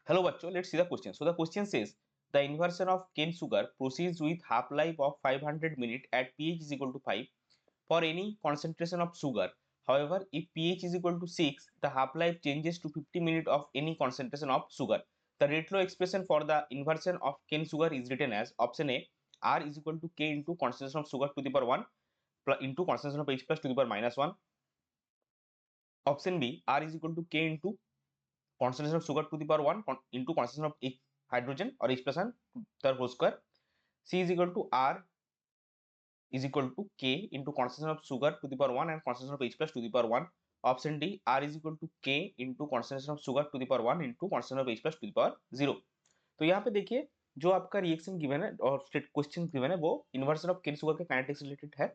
Hello bachcho, let's see the question. So the question says the inversion of cane sugar proceeds with half life of 500 minutes at pH is equal to 5 for any concentration of sugar. However, if pH is equal to 6, the half life changes to 50 minutes of any concentration of sugar. The rate law expression for the inversion of cane sugar is written as option A, R is equal to K into concentration of sugar to the power 1 into concentration of H plus to the power minus 1. Option B, R is equal to K into concentration of sugar to the power 1 into concentration of hydrogen or H plus 1 the whole square. C is equal to R is equal to K into concentration of sugar to the power 1 and concentration of H plus to the power 1. Option D, R is equal to K into concentration of sugar to the power 1 into concentration of H plus to the power 0. तो यहाँ पे देखिए जो आपका reaction given है और state question given है वो इन्वर्सन ऑफ केन सुगर के काइनेटिक्स रिलेटेड है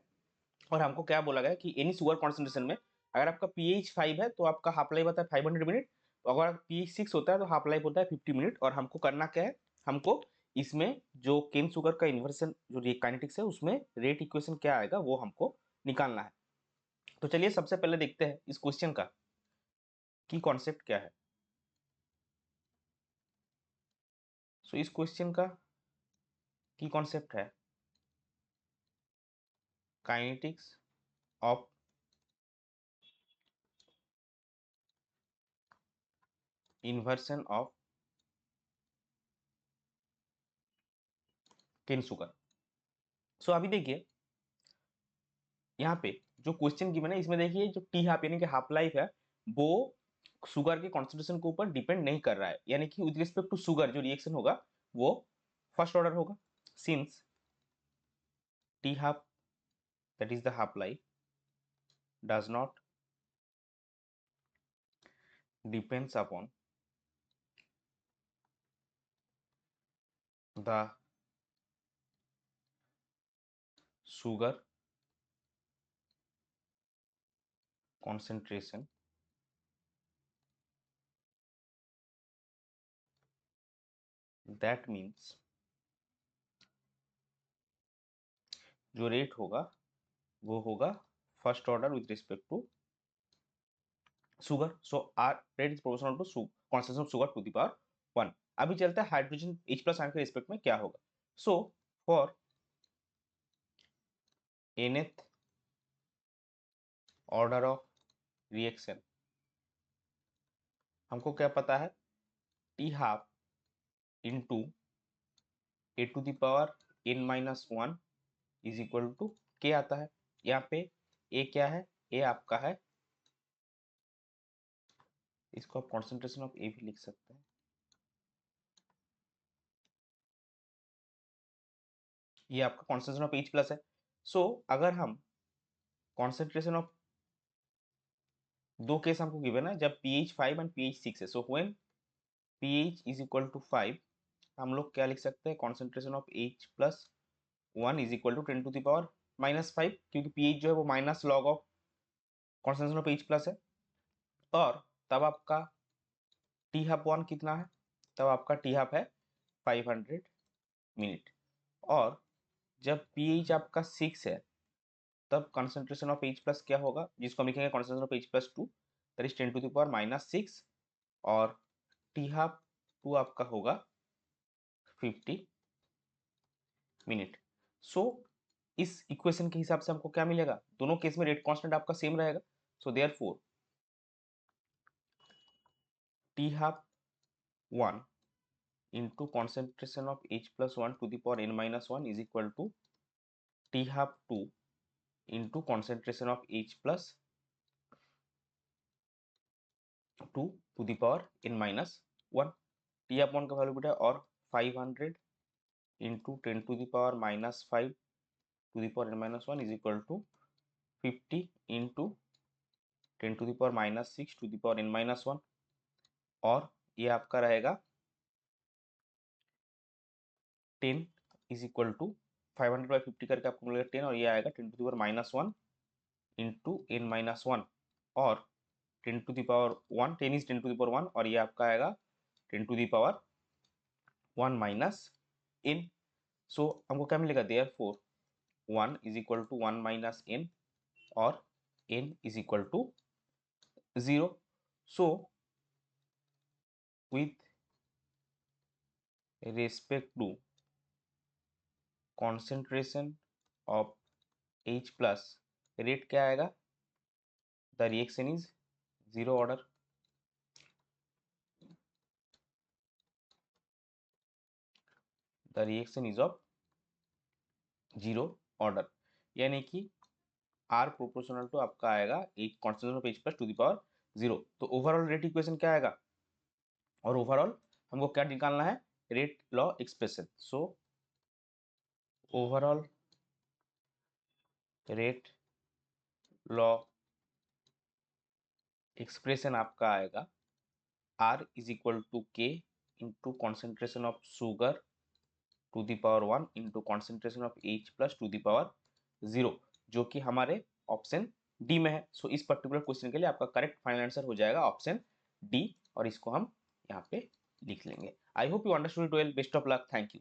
और हमको क्या बोला गया कि एनी सुगर कॉन्सेंट्रेशन में अगर आपका पीएच 5 है तो आपका हाफ लाइफ होता है 500 मिनट, तो अगर पीएच 6 होता है तो हाफ लाइफ होता है 50 मिनट। और हमको करना क्या है, हमको इसमें जो केन सुगर का इन्वर्सन जो काइनेटिक्स है उसमें रेट इक्वेशन क्या आएगा वो हमको निकालना है। तो चलिए सबसे पहले देखते हैं इस क्वेश्चन का की कॉन्सेप्ट क्या है। सो इस क्वेश्चन का की कॉन्सेप्ट है kinetics of inversion of cane sugar. So अभी देखिए यहाँ पे जो क्वेश्चन गिवन है इसमें देखिए जो टी हाफ यानी कि हाफ लाइफ है वो शुगर के कॉन्सेंट्रेशन के ऊपर डिपेंड नहीं कर रहा है, यानी कि विद रिस्पेक्ट टू शुगर जो रिएक्शन होगा वो फर्स्ट ऑर्डर होगा। Since t half that is the half life does not depends upon the sugar concentration that means जो रेट होगा वो होगा first order with respect to sugar. So r rate is proportional to concentration of sugar to the power 1। अभी चलता है hydrogen H plus ion के respect में क्या होगा। So for nth order of reaction हमको क्या पता है, t half into a to the power n minus 1 is equal to k आता है। यहाँ पे ए क्या है, ए आपका है, इसको आप कॉन्सेंट्रेशन ऑफ ए भी लिख सकते हैं, ये आपका कॉन्सेंट्रेशन ऑफ H प्लस है। सो अगर हम कॉन्सेंट्रेशन ऑफ दो केस हमको गिवन है जब pH 5 एंड pH 6 है। So when pH is equal to 5 हम लोग क्या लिख सकते हैं, concentration of H plus 1 is equal to 10 to the power minus 5, क्योंकि pH जो है वो minus log of concentration of H plus है। और तब आपका टी हाफ 1 कितना है, तब आपका टी हाफ है 500 मिनट। और जब pH आपका 6 है तब कंसंट्रेशन ऑफ H प्लस क्या होगा, जिसको हम लिखेंगे concentration of H plus 2 that is 10 to the power minus 6। और टी हाफ 2 आपका होगा 50 मिनट। सो इस इक्वेशन के हिसाब से हमको क्या मिलेगा, दोनों केस में रेट कांस्टेंट आपका सेम रहेगा। So therefore T half 1 into concentration of H plus 1 to the power n minus 1 is equal to T half 2 into concentration of H plus 2 to the power n minus 1। T half 1 का value बेटा और 500 into 10 to the power minus 5 to the power n minus 1 is equal to 50 into 10 to the power minus 6 to the power n minus 1। और ये आपका रहेगा 10 is equal to 500 by 50 करके आपको मिलेगा 10 और ये आएगा 10 to the power minus 1 into n minus 1 और 10 to the power 1, 10 is 10 to the power 1 और ये आपका आएगा 10 to the power 1 minus n। सो हमको क्या मिलेगा, therefore 1 is equal to 1 minus n और n is equal to 0। So with respect to concentration of H plus rate क्या आएगा, the reaction is zero order. The reaction is of zero order, यानी कि R proportional to आपका आएगा एक concentration of H plus to the power zero. तो overall rate equation क्या आएगा, और ओवरऑल हमको क्या निकालना है, rate law expression. So overall rate law expression आपका आएगा R is equal to k into concentration of sugar to the power one into concentration of H plus to the power zero, जो कि हमारे option D में है। सो इस particular question के लिए आपका करेक्ट फाइनल आंसर हो जाएगा ऑप्शन डी, और इसको हम यहाँ पे लिख लेंगे। I hope you understood it well, best of luck, thank you.